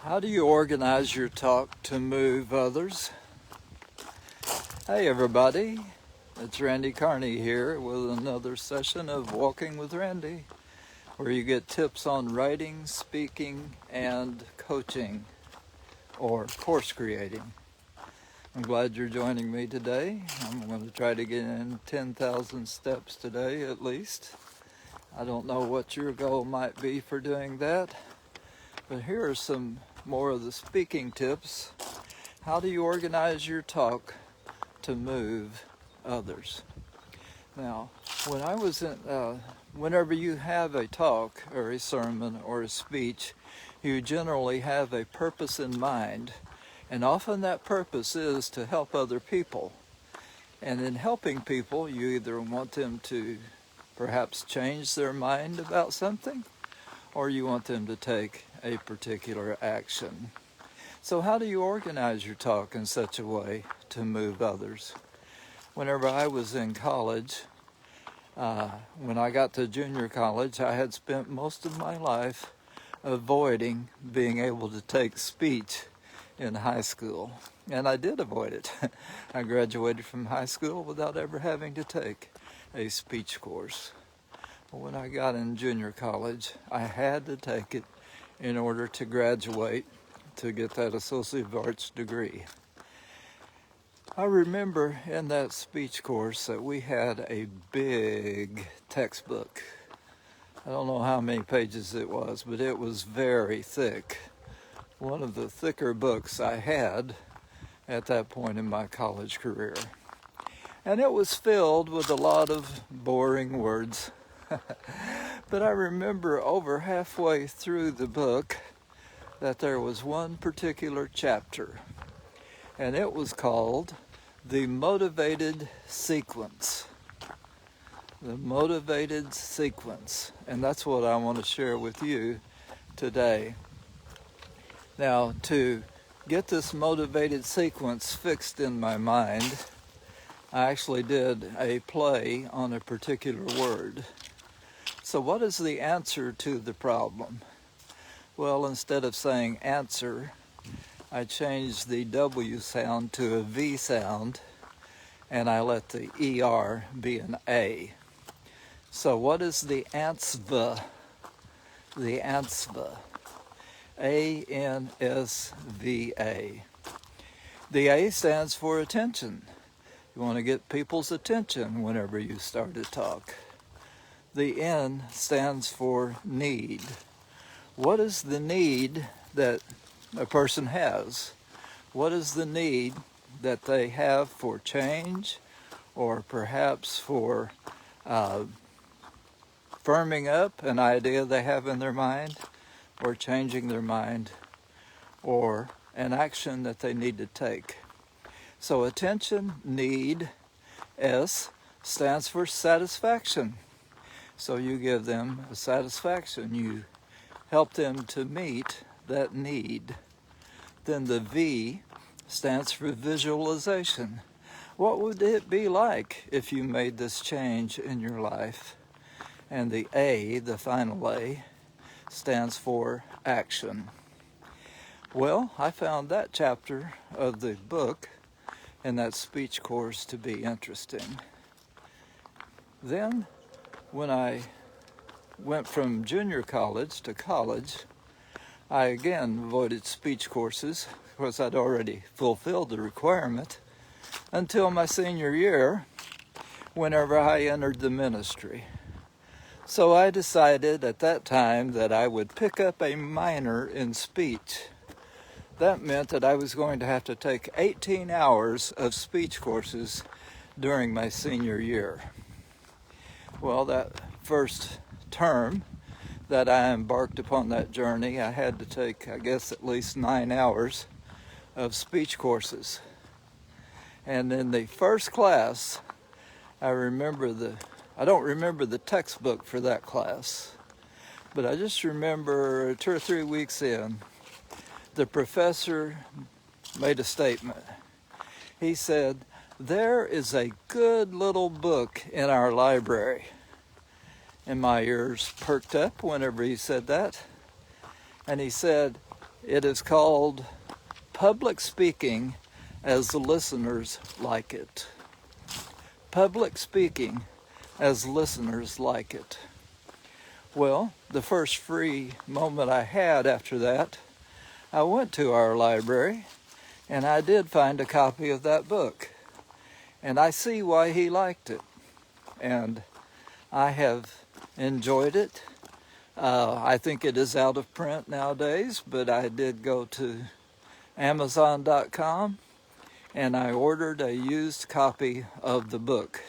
How do you organize your talk to move others? Hey everybody, it's Randy Carney here with another session of Walking with Randy, where you get tips on writing, speaking, and coaching, or course creating. I'm glad you're joining me today. I'm going to try to get in 10,000 steps today at least. I don't know what your goal might be for doing that, but here are some more of the speaking tips. How do you organize your talk to move others? Now, when I was in, whenever you have a talk or a sermon or a speech, you generally have a purpose in mind, and often that purpose is to help other people. And in helping people, you either want them to perhaps change their mind about something, or you want them to take a particular action. So how do you organize your talk in such a way to move others? Whenever I was in college, when I got to junior college, I had spent most of my life avoiding being able to take speech in high school. And I did avoid it. I graduated from high school without ever having to take a speech course. When I got in junior college, I had to take it in order to graduate to get that Associate of Arts degree. I remember in that speech course that we had a big textbook. I don't know how many pages it was, but it was very thick. One of the thicker books I had at that point in my college career. And it was filled with a lot of boring words. But I remember over halfway through the book that there was one particular chapter, and it was called The Motivated Sequence. The Motivated Sequence. And that's what I want to share with you today. Now, to get this motivated sequence fixed in my mind, I actually did a play on a particular word. So what is the answer to the problem? Well, instead of saying answer, I changed the W sound to a V sound, and I let the ER be an A. So what is the ANSVA? The ANSVA. A-N-S-V-A. The A stands for attention. You want to get people's attention whenever you start a talk. The N stands for need. What is the need that a person has? What is the need that they have for change, or perhaps for firming up an idea they have in their mind, or changing their mind, or an action that they need to take? So attention, need, S stands for satisfaction. So you give them a satisfaction. You help them to meet that need. Then the V stands for visualization. What would it be like if you made this change in your life? And the A, the final A, stands for action. Well, I found that chapter of the book in that speech course to be interesting. Then, when I went from junior college to college, I again avoided speech courses because I'd already fulfilled the requirement until my senior year, whenever I entered the ministry. So I decided at that time that I would pick up a minor in speech. That meant that I was going to have to take 18 hours of speech courses during my senior year. Well, that first term that I embarked upon that journey, I had to take, I guess, at least 9 hours of speech courses. And in the first class, I don't remember the textbook for that class, but I just remember 2 or 3 weeks in, the professor made a statement. He said, "There is a good little book in our library." And my ears perked up whenever he said that. And he said, It is called Public Speaking as the Listeners Like It. Public Speaking as listeners like it. Well, the first free moment I had after that, I went to our library and I did find a copy of that book. And I see why he liked it. And I have enjoyed it. I think it is out of print nowadays, but I did go to Amazon.com and I ordered a used copy of the book.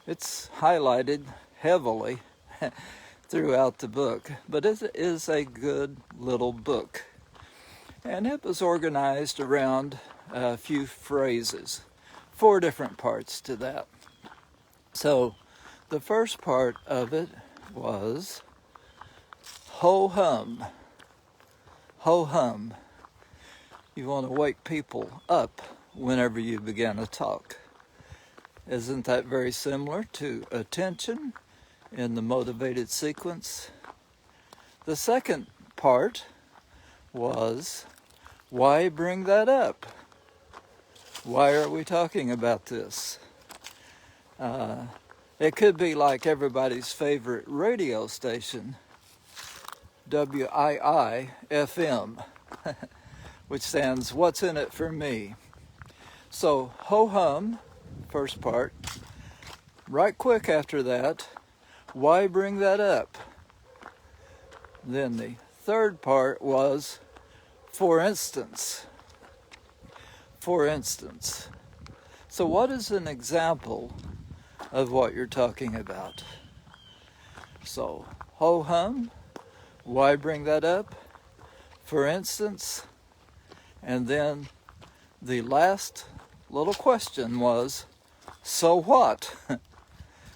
It's highlighted heavily throughout the book, but it is a good little book. And it was organized around a few phrases, 4 different parts to that. So the first part of it was ho hum. Ho hum. You want to wake people up whenever you begin to talk. Isn't that very similar to attention in the motivated sequence? The second part was, why bring that up? Why are we talking about this? It could be like everybody's favorite radio station, WII-FM, which stands, what's in it for me? So, ho-hum, first part. Right quick after that, why bring that up? Then the third part was, for instance. For instance. So what is an example of what you're talking about? So, ho-hum, why bring that up? For instance, and then the last little question was, so what?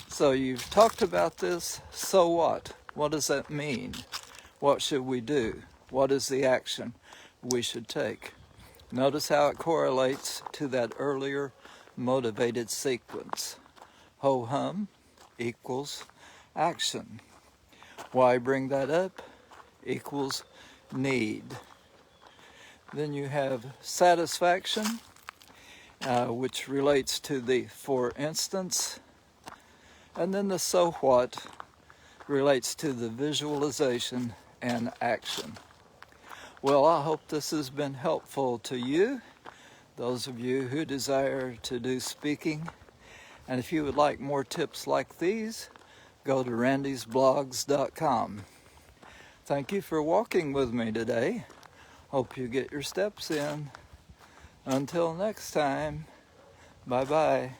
So you've talked about this, so what? What does that mean? What should we do? What is the action we should take? Notice how it correlates to that earlier motivated sequence. Ho-hum equals action. Why bring that up? Equals need. Then you have satisfaction, which relates to the for instance. And then the so what relates to the visualization and action. Well, I hope this has been helpful to you, those of you who desire to do speaking. And if you would like more tips like these, go to randysblogs.com. Thank you for walking with me today. Hope you get your steps in. Until next time, bye-bye.